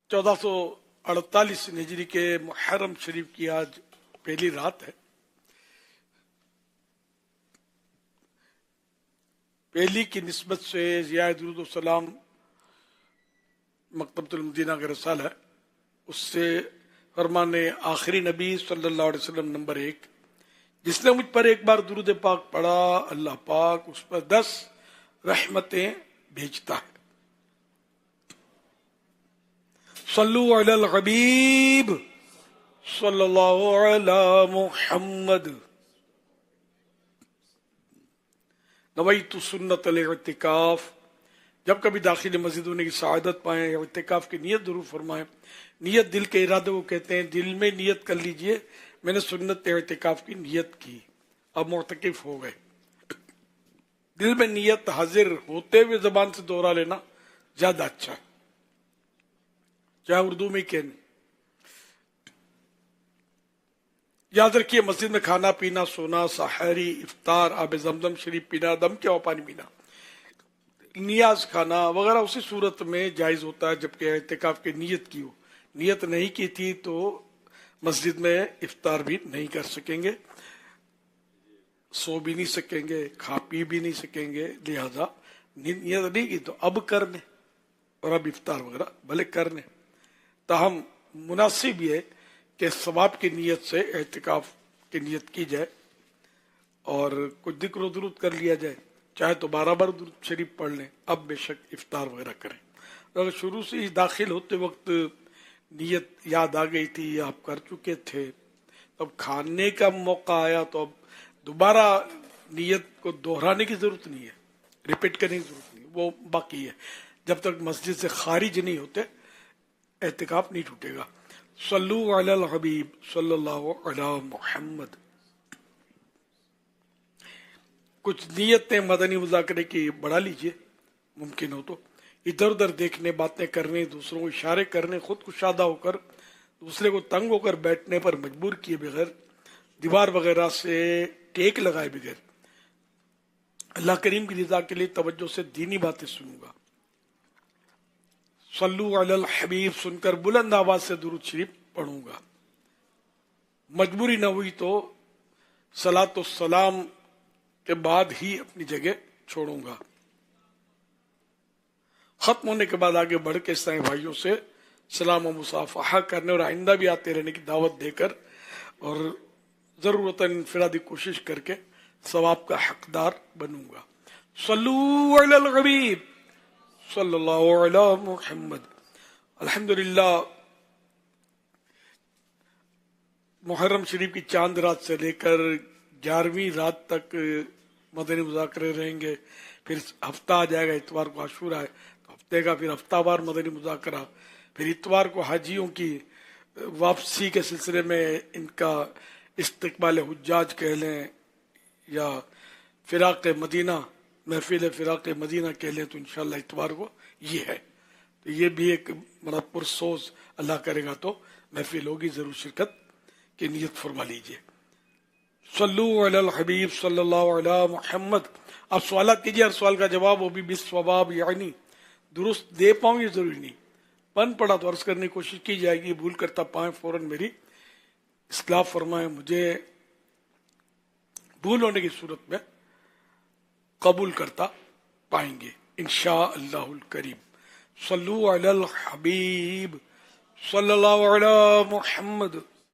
1448 हिजरी के मुहर्रम शरीफ की आज पहली रात है। पहली की निस्बत से ज़िया दुरूद सलाम मकतबतुल मदीना का रसाल है, उससे फरमाने आखिरी नबी सल्लल्लाहु अलैहि वसल्लम नंबर 1, जिसने मुझ पर एक बार दुरूद पाक पढ़ा अल्लाह पाक उस पर 10 रहमतें भेजता है। सल्लु अलल हबीब सल्लल्लाहु अला मुहम्मद। नवैतु सुन्नत अल-इत्तिकाफ। जब कभी दाखिल मस्जिद होने की सआदत पाएं या इत्तिकाफ की नियत जरूर फरमाएं। नियत दिल के इरादे को कहते हैं। दिल में नियत कर लीजिए, मैंने सुन्नत इत्तिकाफ की नियत की, अब मुअतकिफ हो गए। दिल में नियत हाजिर होते हुए जबान से दोहरा लेना ज्यादा अच्छा है, चाहे उर्दू में कहने। याद रखिए, मस्जिद में खाना पीना, सोना, सहरी, इफ्तार, आब जमजम शरीफ पीना, दम के पानी पीना, नियाज खाना वगैरह उसी सूरत में जायज होता है जबकि इत्तिकाफ की नियत की हो। नियत नहीं की थी तो मस्जिद में इफ्तार भी नहीं कर सकेंगे, सो भी नहीं सकेंगे, खा पी भी नहीं सकेंगे। लिहाजा नियत नहीं की तो अब करने, और अब इफ्तार वगैरह भले करने। ताहम मुनासिब ये कि सवाब की नियत से एहतिकाफ की नियत की जाए और कुछ जिक्र दुरूद कर लिया जाए, चाहे तो 12 बार दुरूद शरीफ पढ़ लें, अब बेशक इफ्तार वगैरह करें। अगर शुरू से ही दाखिल होते वक्त नियत याद आ गई थी या आप कर चुके थे, तब खाने का मौका आया तो अब दोबारा नियत को दोहराने की जरूरत नहीं है, रिपीट करने की जरूरत नहीं, वो बाकी है। जब तक मस्जिद से खारिज नहीं होते एहतिकाफ नहीं टूटेगा। सल्लु अलल हबीब सल्लल्लाहु अला मुहम्मद। कुछ नियतें मदनी मुज़ाकरे की बढ़ा लीजिए, मुमकिन हो तो। इधर उधर देखने, बातें करने, दूसरों को इशारे करने, खुद कुशादा होकर दूसरे को तंग होकर बैठने पर मजबूर किए बगैर, दीवार वगैरह से टेक लगाए बगैर अल्लाह करीम की रिजा के लिए तवज्जो से दीनी बातें सुनूंगा। सल्लु अलल हबीब सुनकर बुलंद आवाज से दुरूद शरीफ पढ़ूंगा। मजबूरी न हुई तो सलातो सलाम के बाद ही अपनी जगह छोड़ूंगा। खत्म होने के बाद आगे बढ़ के ईसाई भाइयों से सलाम और मुसाफहा करने और आइंदा भी आते रहने की दावत देकर और जरूरतन इनफरादी कोशिश करके सवाब का हकदार बनूंगा। सल्लु अलल हबीब सल्लल्लाहु अलैहि मुहम्मद। अल्हम्दुलिल्लाह, मुहर्रम शरीफ की चांद रात से लेकर 11वीं रात तक मदनी मुज़ाकरे रहेंगे। फिर हफ्ता आ जाएगा, इतवार को आशूरा है तो हफ्ते का फिर हफ्तावार मदनी मुज़ाकरा। फिर इतवार को हाजियों की वापसी के सिलसिले में इनका इस्तकबाल हुज्जाज कह लें या फिराक मदीना, महफिल फिराक मदीना कह लें, तो इंशाअल्लाह इतवार को ये है। तो ये भी एक बड़ा पुरसोज, अल्लाह करेगा तो महफिल होगी, जरूर शिरकत की नियत फरमा लीजिए। सल्लु अलल हबीब सल्लल्लाहु अला मुहम्मद। आप सवाल कीजिए, हर सवाल का जवाब वो भी बिस्सवाब, यानी दुरुस्त दे पाऊं ये जरूरी नहीं। पन पड़ा तो अर्ज करने की कोशिश की जाएगी, भूल करता पाए फौरन मेरी इस्लाह फरमाए, मुझे भूल होने की सूरत में कबूल करता पाएंगे इंशा अल्लाहुल करीम। सल्लु अलल हबीब सल्लल्लाहु अला मुहम्मद।